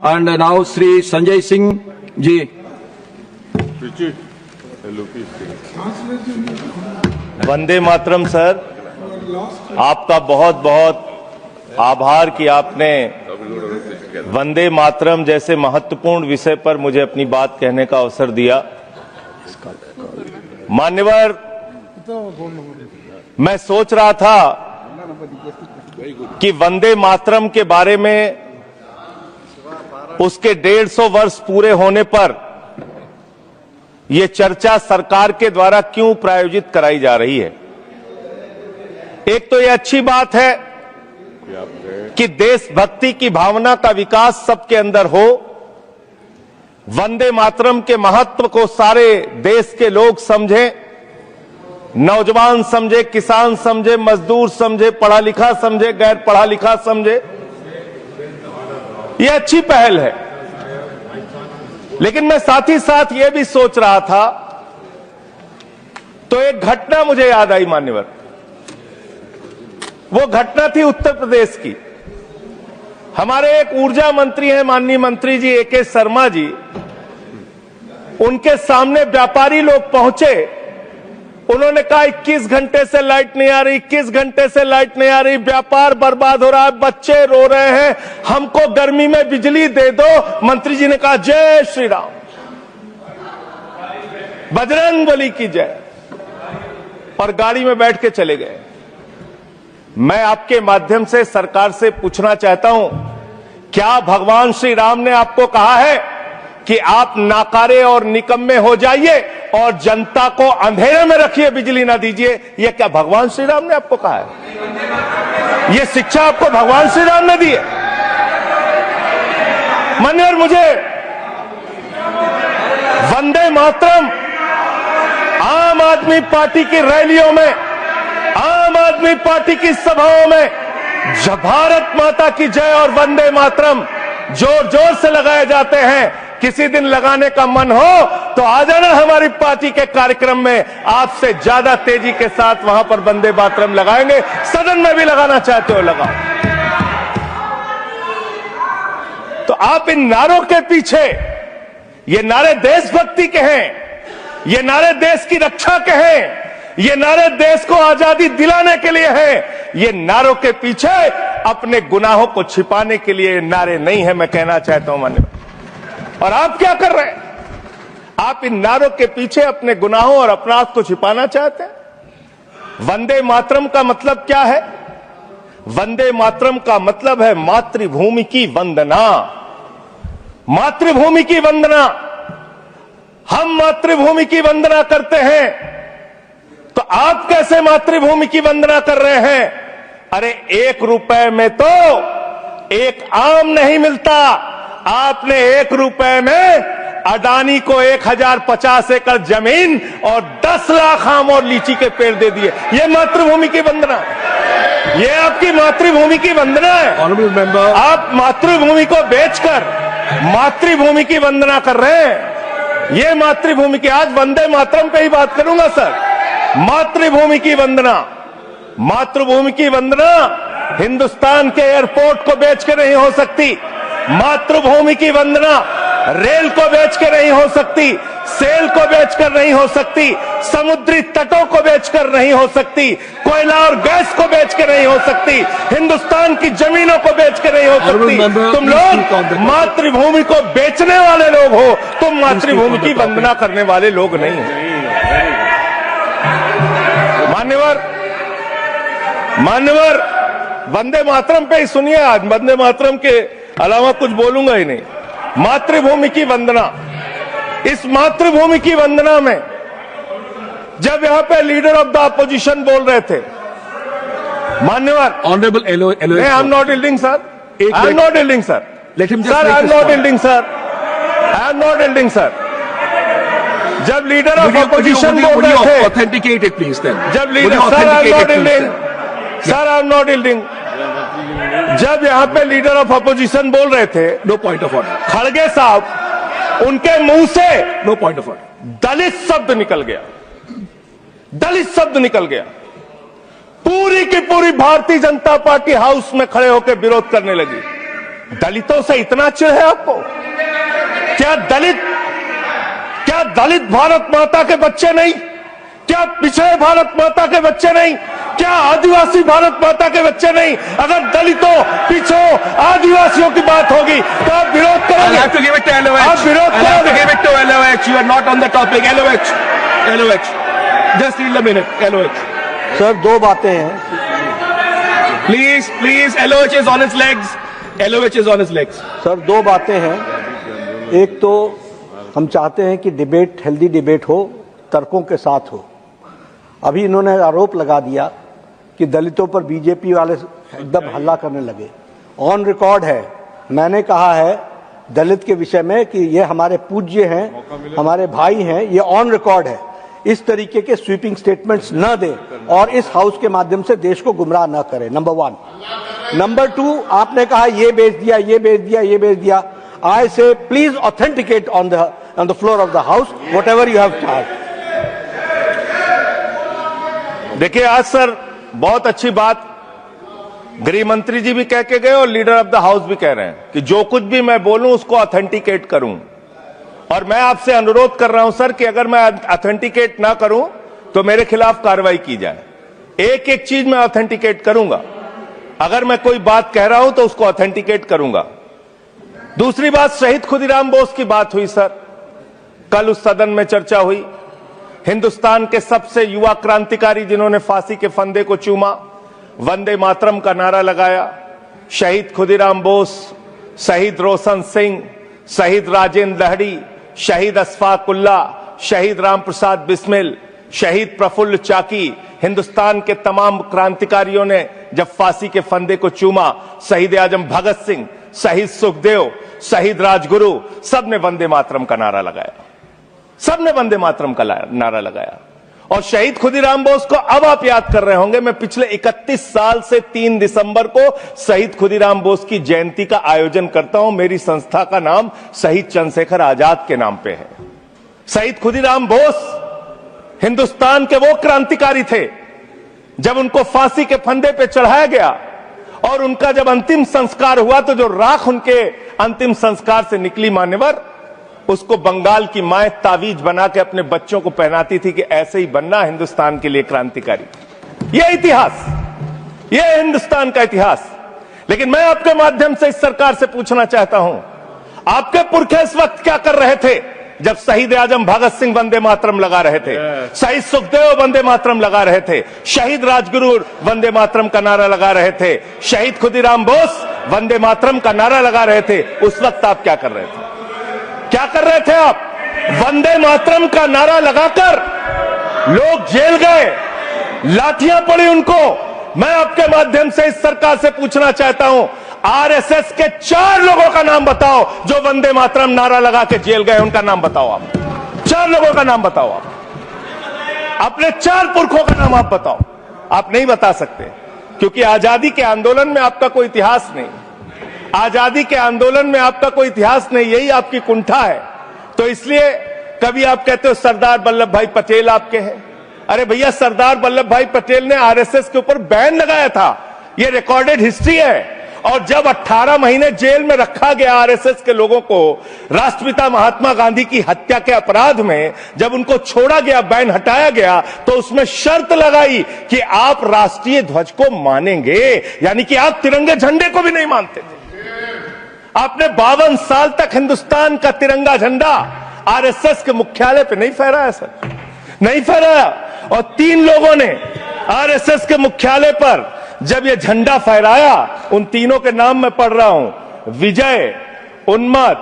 And now Sri Sanjay Singh ji. Vande Mataram sir, आपका बहुत बहुत आभार कि आपने वंदे मातरम जैसे महत्वपूर्ण विषय पर मुझे अपनी बात कहने का अवसर दिया। मान्यवर, मैं सोच रहा था कि वंदे मातरम के बारे में उसके 150 वर्ष पूरे होने पर यह चर्चा सरकार के द्वारा क्यों प्रायोजित कराई जा रही है। एक तो यह अच्छी बात है कि देशभक्ति की भावना का विकास सबके अंदर हो। वंदे मातरम के महत्व को सारे देश के लोग समझें, नौजवान समझे, किसान समझे, मजदूर समझे, पढ़ा लिखा समझे, गैर पढ़ा लिखा समझे। यह अच्छी पहल है, लेकिन मैं साथ ही साथ यह भी सोच रहा था तो एक घटना मुझे याद आई मान्यवर। वो घटना थी उत्तर प्रदेश की। हमारे एक ऊर्जा मंत्री हैं माननीय मंत्री जी ए.के. शर्मा जी, उनके सामने व्यापारी लोग पहुंचे। उन्होंने कहा 21 घंटे से लाइट नहीं आ रही, 21 घंटे से लाइट नहीं आ रही, व्यापार बर्बाद हो रहा है, बच्चे रो रहे हैं, हमको गर्मी में बिजली दे दो। मंत्री जी ने कहा जय श्री राम, बजरंगबली की जय, और गाड़ी में बैठ के चले गए। मैं आपके माध्यम से सरकार से पूछना चाहता हूं, क्या भगवान श्री राम ने आपको कहा है कि आप नाकारे और निकम्मे हो जाइए और जनता को अंधेरे में रखिए, बिजली ना दीजिए? यह क्या भगवान श्री राम ने आपको कहा है? यह शिक्षा आपको भगवान श्री राम ने दी है? मान्यवर, मुझे वंदे मातरम आम आदमी पार्टी की रैलियों में, आम आदमी पार्टी की सभाओं में जब भारत माता की जय और वंदे मातरम जोर जोर से लगाए जाते हैं। किसी दिन लगाने का मन हो तो आ जाना हमारी पार्टी के कार्यक्रम में, आपसे ज्यादा तेजी के साथ वहां पर वंदे मातरम लगाएंगे। सदन में भी लगाना चाहते हो लगाओ। तो आप इन नारों के पीछे, ये नारे देशभक्ति के हैं, ये नारे देश की रक्षा के हैं, ये नारे देश को आजादी दिलाने के लिए हैं। ये नारों के पीछे अपने गुनाहों को छिपाने के लिए नारे नहीं है, मैं कहना चाहता हूं मान्य। और आप क्या कर रहे हैं? आप इन नारों के पीछे अपने गुनाहों और अपराध को छिपाना चाहते हैं। वंदे मातरम का मतलब क्या है? वंदे मातरम का मतलब है मातृभूमि की वंदना। मातृभूमि की वंदना। हम मातृभूमि की वंदना करते हैं, तो आप कैसे मातृभूमि की वंदना कर रहे हैं? अरे 1 रुपए में तो एक आम नहीं मिलता। आपने 1 रुपए में अडानी को 1050 एकड़ जमीन और 10 लाख आम और लीची के पेड़ दे दिए। ये मातृभूमि की वंदना, ये आपकी मातृभूमि की वंदना है। आप मातृभूमि को बेचकर मातृभूमि की वंदना कर रहे हैं। ये मातृभूमि की, आज वंदे मातरम पे ही बात करूंगा सर। मातृभूमि की वंदना, मातृभूमि की वंदना हिंदुस्तान के एयरपोर्ट को बेच के नहीं हो सकती। मातृभूमि की वंदना रेल को बेच के नहीं हो सकती, सेल को बेचकर नहीं हो सकती, समुद्री तटों को बेचकर नहीं हो सकती, कोयला और गैस को बेच के नहीं हो सकती, हिंदुस्तान की जमीनों को बेच के नहीं हो सकती। तुम लोग मातृभूमि को बेचने वाले लोग हो, तुम मातृभूमि की वंदना करने वाले लोग नहीं हो। मान्यवर, वंदे मातरम पे ही सुनिए। आज वंदे मातरम के अलावा कुछ बोलूंगा ही नहीं। मातृभूमि की वंदना, इस मातृभूमि की वंदना में जब यहां पे लीडर ऑफ द अपोजिशन बोल रहे थे, मान्यवर, honourable I am not yielding sir, I am not yielding sir, sir I am not yielding sir, I am not yielding sir. जब लीडर ऑफ अपोजिशन बोल रहे थे, ऑथेंटिकेट इट प्लीज देन। जब leader, sir I am not yielding, sir I am not yielding. जब यहां पे leader of opposition बोल रहे थे, नो पॉइंट ऑफ ऑर्डर, खड़गे साहब, उनके मुंह से नो पॉइंट ऑफ ऑर्डर, दलित शब्द निकल गया, दलित शब्द निकल गया। पूरी की पूरी भारतीय जनता पार्टी हाउस में खड़े होकर विरोध करने लगी। दलितों से इतना चिढ़ है आपको? क्या दलित भारत माता के बच्चे नहीं? क्या पिछड़े भारत माता के बच्चे नहीं? क्या आदिवासी भारत माता के बच्चे नहीं? अगर दलितों, पिछड़ों, आदिवासियों की बात होगी तो आप विरोध I'll करोगे? have to give it to LOH. आप विरोध I'll have to करोगे? give it to LOH. You are not on the topic. LOH. Just need a minute. LOH. Sir दो बातें हैं। Please. LOH is on its legs. LOH is on its legs. Sir दो बातें हैं। एक तो हम चाहते हैं कि डिबेट, हेल्दी डिबेट हो, तर्कों के साथ हो। अभी इन्होंने आरोप लगा दिया कि दलितों पर बीजेपी वाले एकदम हल्ला करने लगे। ऑन रिकॉर्ड है, मैंने कहा है दलित के विषय में कि ये हमारे पूज्य हैं, हमारे भाई हैं, ये ऑन रिकॉर्ड है। इस तरीके के स्वीपिंग स्टेटमेंट्स न दें और इस हाउस के माध्यम से देश को गुमराह न करें, नंबर 1। नंबर 2, आपने कहा ये बेच दिया, ये बेच दिया, ये बेच दिया। आई से please authenticate on the floor of the house what ever you have charge. देखिए आज सर बहुत अच्छी बात गृह मंत्री जी भी कह के गए और लीडर ऑफ द हाउस भी कह रहे हैं कि जो कुछ भी मैं बोलूं उसको ऑथेंटिकेट करूं। और मैं आपसे अनुरोध कर रहा हूं सर कि अगर मैं ऑथेंटिकेट ना करूं तो मेरे खिलाफ कार्रवाई की जाए। एक एक चीज मैं ऑथेंटिकेट करूंगा। अगर मैं कोई बात कह रहा हूं तो उसको ऑथेंटिकेट करूंगा। दूसरी बात, शहीद खुदीराम बोस की बात हुई सर, कल उस सदन में चर्चा हुई। हिंदुस्तान के सबसे युवा क्रांतिकारी जिन्होंने फांसी के फंदे को चूमा, वंदे मातरम का नारा लगाया, शहीद खुदीराम बोस, शहीद रोशन सिंह, शहीद राजेंद्र लहड़ी, शहीद अशफाक उल्ला, शहीद राम प्रसाद बिस्मिल, शहीद प्रफुल्ल चाकी, हिंदुस्तान के तमाम क्रांतिकारियों ने जब फांसी के फंदे को चूमा, शहीद आजम भगत सिंह, शहीद सुखदेव, शहीद राजगुरु, सबने वंदे मातरम का नारा लगाया। सबने वंदे मातरम का नारा लगाया। और शहीद खुदीराम बोस को अब आप याद कर रहे होंगे, मैं पिछले 31 साल से 3 दिसंबर को शहीद खुदीराम बोस की जयंती का आयोजन करता हूं। मेरी संस्था का नाम शहीद चंद्रशेखर आजाद के नाम पे है। शहीद खुदीराम बोस हिंदुस्तान के वो क्रांतिकारी थे, जब उनको फांसी के फंदे पे चढ़ाया गया और उनका जब अंतिम संस्कार हुआ तो जो राख उनके अंतिम संस्कार से निकली मान्यवर, उसको बंगाल की माए तावीज बना के अपने बच्चों को पहनाती थी कि ऐसे ही बनना हिंदुस्तान के लिए क्रांतिकारी। यह इतिहास, यह हिंदुस्तान का इतिहास। लेकिन मैं आपके माध्यम से इस सरकार से पूछना चाहता हूं, आपके पुरखे इस वक्त क्या कर रहे थे जब शहीद आजम भगत सिंह वंदे मातरम लगा रहे थे, शहीद सुखदेव वंदे मातरम लगा रहे थे, शहीद राजगुरु वंदे मातरम का नारा लगा रहे थे, शहीद खुदीराम बोस वंदे मातरम का नारा लगा रहे थे। उस वक्त आप क्या कर रहे थे? क्या कर रहे थे आप? वंदे मातरम का नारा लगाकर लोग जेल गए, लाठियां पड़ी उनको। मैं आपके माध्यम से इस सरकार से पूछना चाहता हूं, आरएसएस के 4 लोगों का नाम बताओ जो वंदे मातरम नारा लगा के जेल गए, उनका नाम बताओ आप। 4 लोगों का नाम बताओ आप, अपने 4 पुरखों का नाम आप बताओ। आप नहीं बता सकते क्योंकि आजादी के आंदोलन में आपका कोई इतिहास नहीं, आजादी के आंदोलन में आपका कोई इतिहास नहीं, यही आपकी कुंठा है। तो इसलिए कभी आप कहते हो सरदार वल्लभ भाई पटेल आपके हैं। अरे भैया, सरदार वल्लभ भाई पटेल ने आरएसएस के ऊपर बैन लगाया था, यह रिकॉर्डेड हिस्ट्री है। और जब 18 महीने जेल में रखा गया आरएसएस के लोगों को राष्ट्रपिता महात्मा गांधी की हत्या के अपराध में, जब उनको छोड़ा गया, बैन हटाया गया, तो उसमें शर्त लगाई कि आप राष्ट्रीय ध्वज को मानेंगे, यानी कि आप तिरंगे झंडे को भी नहीं मानते थे। आपने 52 साल तक हिंदुस्तान का तिरंगा झंडा आरएसएस के मुख्यालय पे नहीं फहराया सर, नहीं फहराया। और 3 लोगों ने आरएसएस के मुख्यालय पर जब ये झंडा फहराया, उन तीनों के नाम मैं पढ़ रहा हूं, विजय, उन्मत,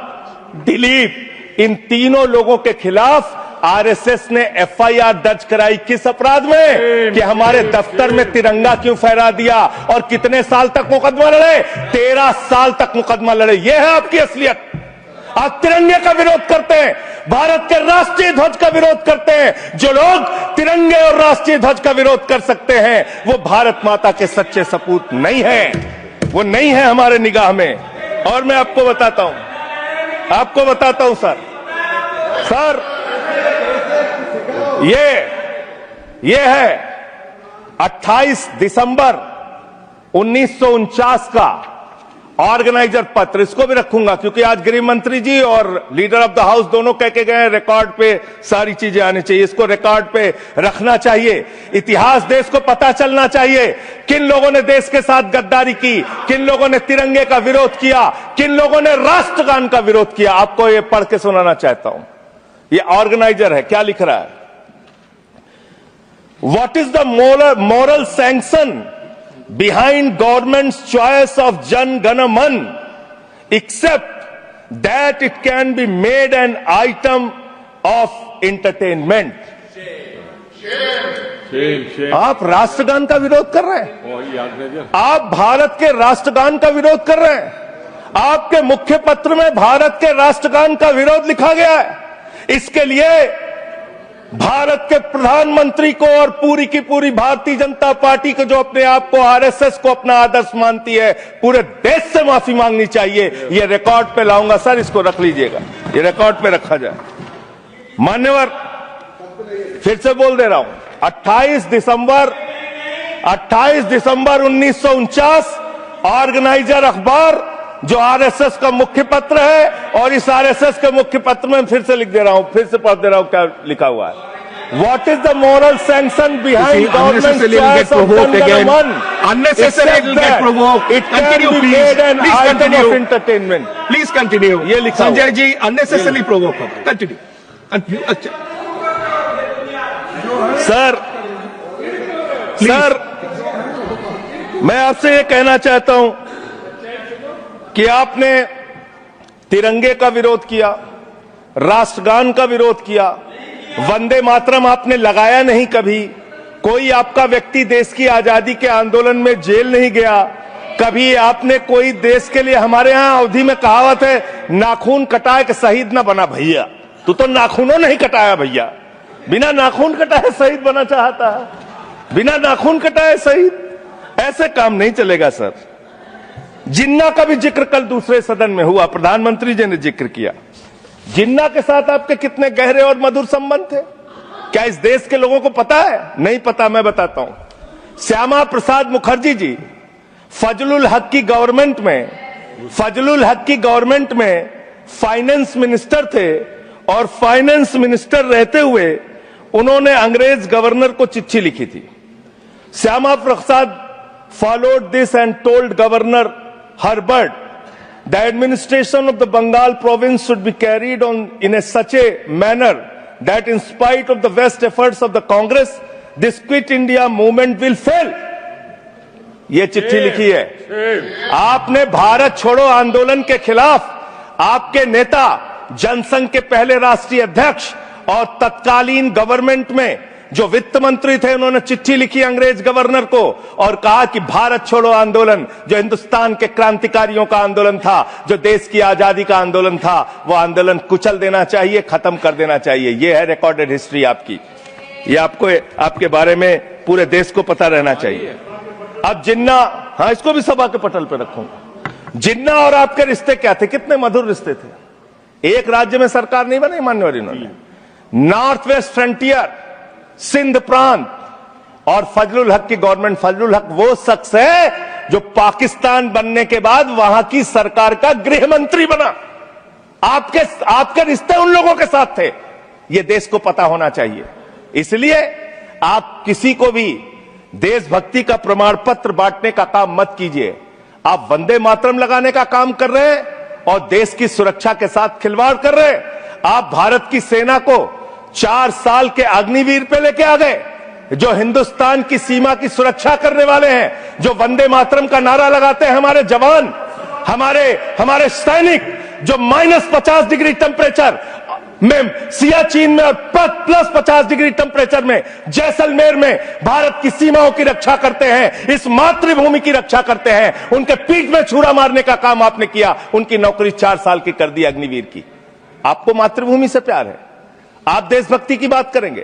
दिलीप, इन तीनों लोगों के खिलाफ आरएसएस ने एफआईआर दर्ज कराई। किस अपराध में? कि हमारे दफ्तर में तिरंगा क्यों फहरा दिया। और कितने साल तक मुकदमा लड़े? 13 साल तक मुकदमा लड़े। यह है आपकी असलियत। आप तिरंगे का विरोध करते हैं, भारत के राष्ट्रीय ध्वज का विरोध करते हैं। जो लोग तिरंगे और राष्ट्रीय ध्वज का विरोध कर सकते हैं, वो भारत माता के सच्चे सपूत नहीं है, वो नहीं है हमारे निगाह में। और मैं आपको बताता हूं सर, ये है 28 दिसंबर 1949 का ऑर्गेनाइजर पत्र, इसको भी रखूंगा, क्योंकि आज गृह मंत्री जी और लीडर ऑफ द हाउस दोनों कह के गए रिकॉर्ड पे सारी चीजें आनी चाहिए, इसको रिकॉर्ड पे रखना चाहिए। इतिहास देश को पता चलना चाहिए किन लोगों ने देश के साथ गद्दारी की, किन लोगों ने तिरंगे का विरोध किया, किन लोगों ने राष्ट्रगान का विरोध किया। आपको ये पढ़ के सुनाना चाहता हूं, ये ऑर्गेनाइजर है, क्या लिख रहा है। What is the moral sanction behind government's choice of Jan Gana Man, except that it can be made an item of entertainment. आप राष्ट्रगान का विरोध कर रहे हैं, आप भारत के राष्ट्रगान का विरोध कर रहे हैं। आपके मुख्य पत्र में भारत के राष्ट्रगान का विरोध लिखा गया है। इसके लिए भारत के प्रधानमंत्री को और पूरी की पूरी भारतीय जनता पार्टी को, जो अपने आप को आरएसएस को अपना आदर्श मानती है, पूरे देश से माफी मांगनी चाहिए। ये रिकॉर्ड पे लाऊंगा सर, इसको रख लीजिएगा, ये रिकॉर्ड पे रखा जाए। मान्यवर, फिर से बोल दे रहा हूं, 28 दिसंबर 1949 ऑर्गेनाइजर अखबार, जो आरएसएस का मुख्य पत्र है, और इस आरएसएस के मुख्य पत्र में फिर से लिख दे रहा हूं, फिर से पढ़ दे रहा हूं क्या लिखा हुआ है। What is the moral sanction behind government's choice of Jan Gana Man? Unnecessarily it will get provoked. It can be made an item of entertainment. Please continue. ये लिखा Sanjay ji unnecessarily provoke. Continue. अच्छा सर, मैं आपसे ये कहना चाहता हूं कि आपने तिरंगे का विरोध किया, राष्ट्रगान का विरोध किया, वंदे मातरम आपने लगाया नहीं कभी। कोई आपका व्यक्ति देश की आजादी के आंदोलन में जेल नहीं गया कभी। आपने कोई देश के लिए, हमारे यहां अवधि में कहावत है, नाखून कटाए के शहीद ना बना भैया। तू तो नाखूनों नहीं कटाया भैया, बिना नाखून कटाए शहीद बना चाहता है, बिना नाखून कटाए शहीद। ऐसे काम नहीं चलेगा सर। जिन्ना का भी जिक्र कल दूसरे सदन में हुआ, प्रधानमंत्री जी ने जिक्र किया। जिन्ना के साथ आपके कितने गहरे और मधुर संबंध थे, क्या इस देश के लोगों को पता है? नहीं पता, मैं बताता हूं। श्यामा प्रसाद मुखर्जी जी फजलुल हक की गवर्नमेंट में फाइनेंस मिनिस्टर थे, और फाइनेंस मिनिस्टर रहते हुए उन्होंने अंग्रेज गवर्नर को चिट्ठी लिखी थी। Shyama Prasad followed this and told Governor Herbert the administration of the Bengal province should be carried on in such a manner that in spite of the best efforts of the Congress, this Quit India movement will fail. ये चिट्ठी लिखी है। आपने भारत छोड़ो आंदोलन के खिलाफ आपके नेता, जनसंघ के पहले राष्ट्रीय अध्यक्ष और तत्कालीन गवर्नमेंट में जो वित्त मंत्री थे, उन्होंने चिट्ठी लिखी अंग्रेज गवर्नर को और कहा कि भारत छोड़ो आंदोलन, जो हिंदुस्तान के क्रांतिकारियों का आंदोलन था, जो देश की आजादी का आंदोलन था, वो आंदोलन कुचल देना चाहिए, खत्म कर देना चाहिए। ये है रिकॉर्डेड हिस्ट्री आपकी। ये आपको, आपके बारे में पूरे देश को पता रहना चाहिए। अब जिन्ना, हाँ, इसको भी सभा के पटल पर रखूंगा। जिन्ना और आपके रिश्ते क्या थे? कितने मधुर रिश्ते थे। एक राज्य में सरकार नहीं बनाई मान्यवर इन्होंने, नॉर्थ वेस्ट फ्रंटियर, सिंध प्रांत और फजलुल हक की गवर्नमेंट। फजलुल हक वो शख्स है जो पाकिस्तान बनने के बाद वहां की सरकार का गृह मंत्री बना। आपके रिश्ते उन लोगों के साथ थे, ये देश को पता होना चाहिए। इसलिए आप किसी को भी देशभक्ति का प्रमाण पत्र बांटने का काम मत कीजिए। आप वंदे मातरम लगाने का काम कर रहे हैं और देश की सुरक्षा के साथ खिलवाड़ कर रहे हैं। आप भारत की सेना को 4 साल के अग्निवीर पे लेके आ गए, जो हिंदुस्तान की सीमा की सुरक्षा करने वाले हैं, जो वंदे मातरम का नारा लगाते हैं हमारे जवान, हमारे सैनिक, जो -50 डिग्री टेम्परेचर में सियाचिन में और +50 डिग्री टेम्परेचर में जैसलमेर में भारत की सीमाओं की रक्षा करते हैं, इस मातृभूमि की रक्षा करते हैं। उनके पीठ में छुरा मारने का काम आपने किया, उनकी नौकरी 4 साल की कर दी अग्निवीर की। आपको मातृभूमि से प्यार है, आप देशभक्ति की बात करेंगे,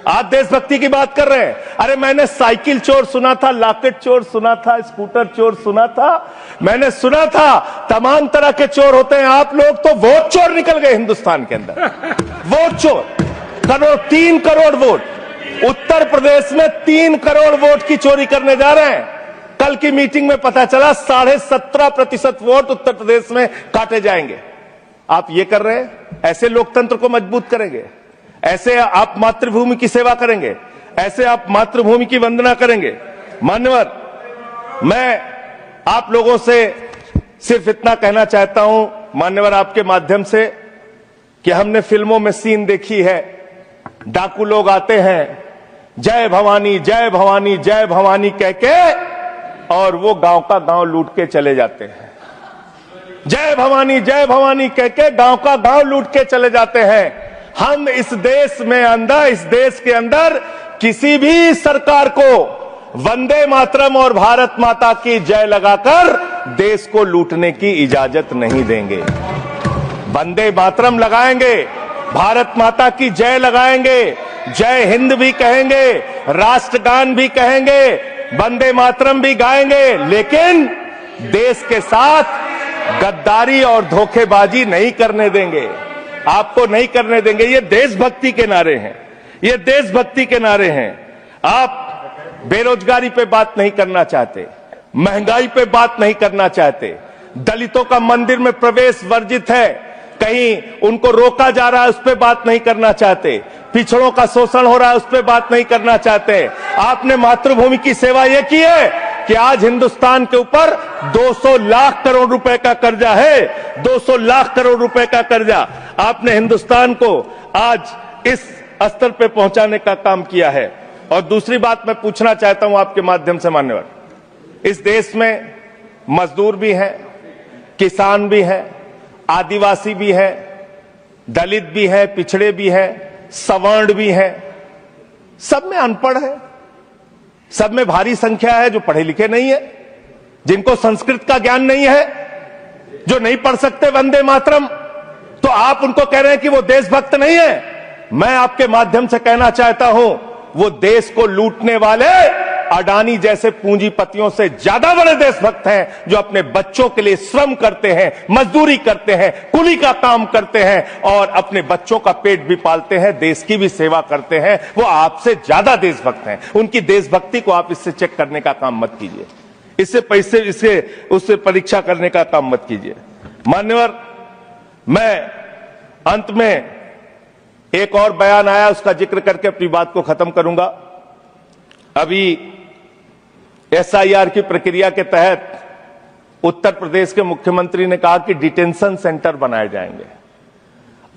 आप देशभक्ति की बात कर रहे हैं। अरे मैंने साइकिल चोर सुना था, लॉकेट चोर सुना था, स्कूटर चोर सुना था, मैंने सुना था तमाम तरह के चोर होते हैं। आप लोग तो वोट चोर निकल गए हिंदुस्तान के अंदर। वोट चोर, 3 करोड़ वोट उत्तर प्रदेश में 3 करोड़ वोट की चोरी करने जा रहे हैं। कल की मीटिंग में पता चला 17.5% वोट उत्तर प्रदेश में काटे जाएंगे। आप ये कर रहे हैं, ऐसे लोकतंत्र को मजबूत करेंगे? ऐसे आप मातृभूमि की सेवा करेंगे? ऐसे आप मातृभूमि की वंदना करेंगे? मान्यवर, मैं आप लोगों से सिर्फ इतना कहना चाहता हूं मान्यवर, आपके माध्यम से, कि हमने फिल्मों में सीन देखी है, डाकू लोग आते हैं, जय भवानी जय भवानी जय भवानी कह के, और वो गांव का गांव लूट के चले जाते हैं। जय भवानी कह के गांव का गांव लूट के चले जाते हैं। हम इस देश के अंदर किसी भी सरकार को वंदे मातरम और भारत माता की जय लगाकर देश को लूटने की इजाजत नहीं देंगे। वंदे मातरम लगाएंगे, भारत माता की जय लगाएंगे, जय हिंद भी कहेंगे, राष्ट्रगान भी कहेंगे, वंदे मातरम भी गाएंगे, लेकिन देश के साथ गद्दारी और धोखेबाजी नहीं करने देंगे। आपको नहीं करने देंगे। ये देशभक्ति के नारे हैं, ये देशभक्ति के नारे हैं। आप बेरोजगारी पे बात नहीं करना चाहते, महंगाई पे बात नहीं करना चाहते, दलितों का मंदिर में प्रवेश वर्जित है, कहीं उनको रोका जा रहा है, उस पर बात नहीं करना चाहते, पिछड़ों का शोषण हो रहा है, उस पर बात नहीं करना चाहते। आपने मातृभूमि की सेवा यह की है कि आज हिंदुस्तान के ऊपर 200 लाख करोड़ रुपए का कर्जा है, 200 लाख करोड़ रुपए का कर्जा। आपने हिंदुस्तान को आज इस स्तर पे पहुंचाने का काम किया है। और दूसरी बात मैं पूछना चाहता हूं आपके माध्यम से मान्यवर, इस देश में मजदूर भी हैं, किसान भी हैं, आदिवासी भी है, दलित भी है, पिछड़े भी है, सवर्ण भी है, सब में अनपढ़ है, सब में भारी संख्या है जो पढ़े लिखे नहीं है, जिनको संस्कृत का ज्ञान नहीं है, जो नहीं पढ़ सकते वंदे मातरम। तो आप उनको कह रहे हैं कि वो देशभक्त नहीं है। मैं आपके माध्यम से कहना चाहता हूं, वो देश को लूटने वाले अडानी जैसे पूंजीपतियों से ज्यादा बड़े देशभक्त हैं, जो अपने बच्चों के लिए श्रम करते हैं, मजदूरी करते हैं, कुली का काम करते हैं और अपने बच्चों का पेट भी पालते हैं, देश की भी सेवा करते हैं। वो आपसे ज्यादा देशभक्त हैं। उनकी देशभक्ति को आप इससे चेक करने का काम मत कीजिए, इससे उससे परीक्षा करने का काम मत कीजिए। मान्यवर, मैं अंत में एक और बयान आया, उसका जिक्र करके अपनी बात को खत्म करूंगा। अभी एसआईआर की प्रक्रिया के तहत उत्तर प्रदेश के मुख्यमंत्री ने कहा कि डिटेंशन सेंटर बनाए जाएंगे।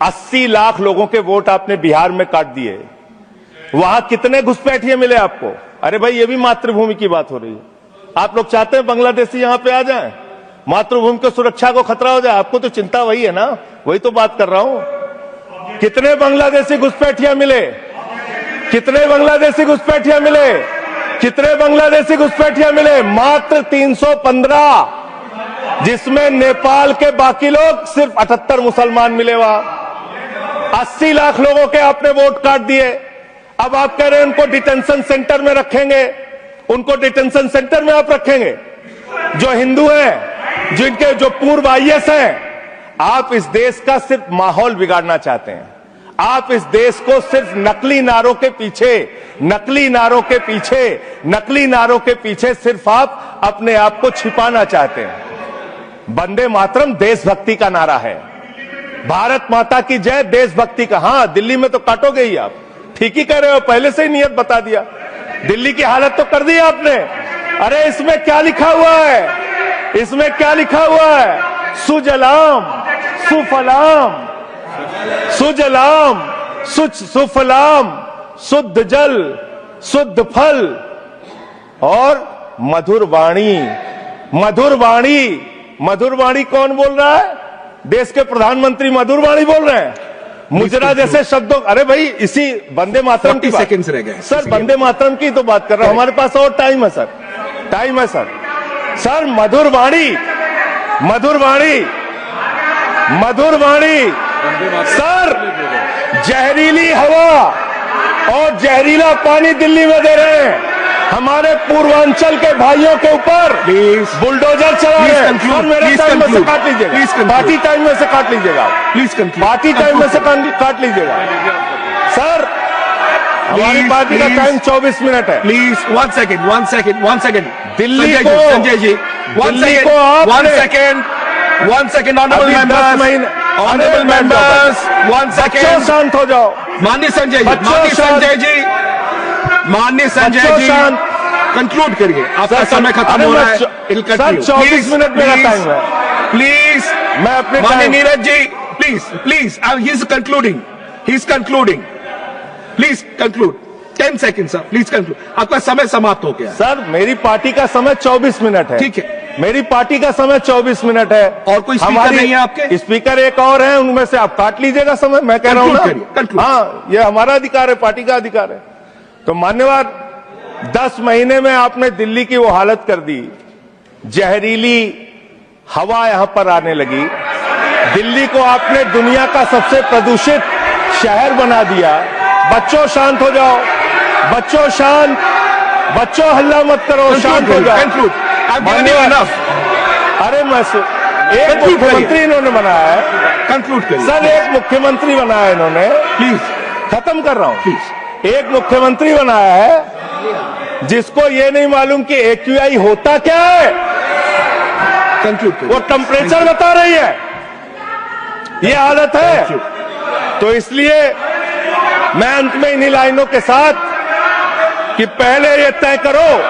80 लाख लोगों के वोट आपने बिहार में काट दिए, वहां कितने घुसपैठिए मिले आपको? अरे भाई, ये भी मातृभूमि की बात हो रही है। आप लोग चाहते हैं बांग्लादेशी यहां पे आ जाएं, मातृभूमि को सुरक्षा को खतरा हो जाए? आपको तो चिंता वही है ना, वही तो बात कर रहा हूं। कितने बांग्लादेशी घुसपैठिया मिले? कितने बांग्लादेशी घुसपैठिया मिले? कितने बांग्लादेशी घुसपैठिया मिले? मात्र 315, जिसमें नेपाल के बाकी लोग सिर्फ 78 मुसलमान मिले। वहां 80 लाख लोगों के आपने वोट काट दिए। अब आप कह रहे हैं उनको डिटेंशन सेंटर में रखेंगे, उनको डिटेंशन सेंटर में आप रखेंगे जो हिंदू हैं, जिनके जो पूर्व आईएएस हैं। आप इस देश का सिर्फ माहौल बिगाड़ना चाहते हैं। आप इस देश को सिर्फ नकली नारों के पीछे सिर्फ आप अपने आप को छिपाना चाहते हैं। वंदे मातरम देशभक्ति का नारा है, भारत माता की जय देशभक्ति का। हां, दिल्ली में तो काटोगे ही आप, ठीक ही कह रहे हो, पहले से ही नियत बता दिया। दिल्ली की हालत तो कर दी आपने। अरे इसमें क्या लिखा हुआ है? इसमें क्या लिखा हुआ है? सुजलाम सुफलाम, सुजलाम सुफलाम, शुद्ध जल शुद्ध फल और मधुर वाणी। मधुर वाणी, मधुर वाणी कौन बोल रहा है? देश के प्रधानमंत्री मधुर वाणी बोल रहे हैं। मुजरा जैसे शब्दों, अरे भाई, इसी वंदे मातरम की सेकंड्स रह गए सर, वंदे मातरम की तो बात कर रहा हूं। हमारे पास और टाइम है सर, टाइम है सर। सर, मधुर वाणी, मधुर वाणी, मधुर वाणी। सर, जहरीली हवा और जहरीला पानी दिल्ली में दे रहे हैं। हमारे पूर्वांचल के भाइयों के ऊपर बुलडोजर चला रहे हैं। और मेरे टाइम में से काट लीजिएगा, पार्टी टाइम में से काट लीजिएगा, प्लीज, पार्टी टाइम में से काट लीजिएगा। सर, हमारी पार्टी का टाइम 24 मिनट है। प्लीज 1 सेकेंड दिल्ली संजय को जी, संजय जी 1 दिल्ली सेकेंड को आपने- 1 सेकेंड ऑनरेबल अभी 10 मेंबर्स महीने- ऑनरेबल अरे, मेंबर्स 1 बच्चों सेकेंड शांत हो जाओ। माननीय संजय जी, बच्चों माननीय शांत। संजय जी, माननीय संजय बच्चों जी शांत। कंक्लूड करिए, आपका सर, समय खत्म अरे हो रहा मैं है। चौ- It'll सर, continue. 24 मिनट मेरा टाइम है। प्लीज मैं अपने माननीय time- Neeraj ji, please he is concluding, please conclude 10 second sir, please conclude, आपका समय समाप्त हो गया। सर मेरी पार्टी का समय 24 मिनट है। ठीक है। मेरी पार्टी का समय 24 मिनट है। और कोई स्पीकर हमारी- नहीं है आपके? स्पीकर एक और है, उनमें से आप काट लीजिएगा समय, मैं कह रहा हूं Conclude करिए, ना। conclude। हाँ, ये हमारा अधिकार है, पार्टी का अधिकार है। तो मान्यवर, 10 महीने में आपने दिल्ली की वो हालत कर दी, जहरीली हवा यहां पर आने लगी। दिल्ली को आपने दुनिया का सबसे प्रदूषित शहर बना दिया। बच्चों शांत हो जाओ, बच्चों शांत, बच्चों हल्ला मत करो, शांत हो जाओ। कंक्लूड, मान्यवर, अरे मैं एक Conclude मुख्यमंत्री करिए। इन्होंने बनाया है। कंक्लूड करिए सर एक मुख्यमंत्री बनाया इन्होंने, प्लीज, खत्म कर रहा हूं। प्लीज। एक मुख्यमंत्री बनाया है जिसको ये नहीं मालूम कि AQI होता क्या है। कंक्लूड वो टेम्परेचर बता रही है। ये हालत है। Thank you. तो इसलिए मैं अंत में इन्हीं लाइनों के साथ कि पहले ये तय करो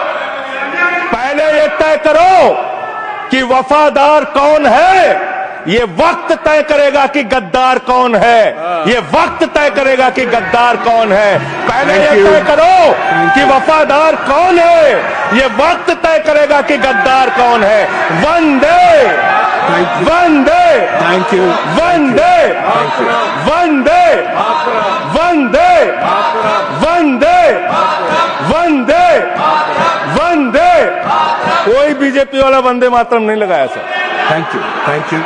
कि वफादार कौन है। ये वक्त तय करेगा कि गद्दार कौन है। ये वक्त तय करेगा कि गद्दार कौन है। पहले Thank ये you. तय करो कि वफादार कौन है। ये वक्त तय करेगा कि गद्दार कौन है। वंदे वंदे थैंक यू, वंदे वंदे वंदे वंदे वंदे वंदे। कोई बीजेपी वाला वंदे मातरम नहीं लगाया सर। Thank you.